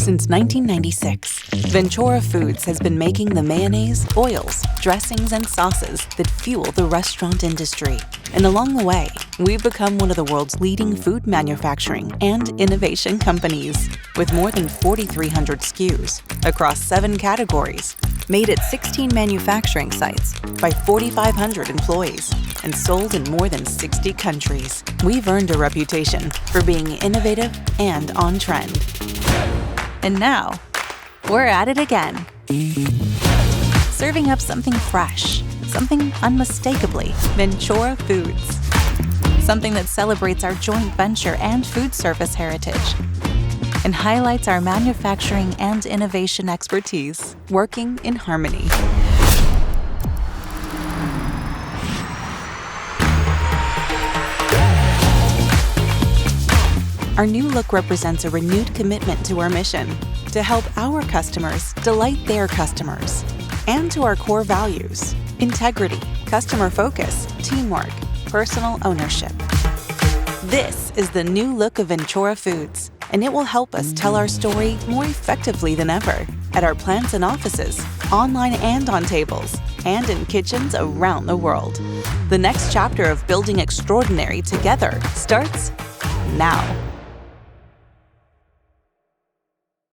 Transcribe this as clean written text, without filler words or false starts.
Since 1996, Ventura Foods has been making the mayonnaise, oils, dressings, and sauces that fuel the restaurant industry. And along the way, we've become one of the world's leading food manufacturing and innovation companies, with more than 4,300 SKUs across 7 categories, made at 16 manufacturing sites by 4,500 employees, and sold in more than 60 countries. We've earned a reputation for being innovative and on trend. And now, we're at it again. Serving up something fresh, something unmistakably Ventura Foods. Something that celebrates our joint venture and food service heritage and highlights our manufacturing and innovation expertise working in harmony. Our new look represents a renewed commitment to our mission to help our customers delight their customers, and to our core values: integrity, customer focus, teamwork, personal ownership. This is the new look of Ventura Foods, and it will help us tell our story more effectively than ever at our plants and offices, online and on tables, and in kitchens around the world. The next chapter of building extraordinary together starts now.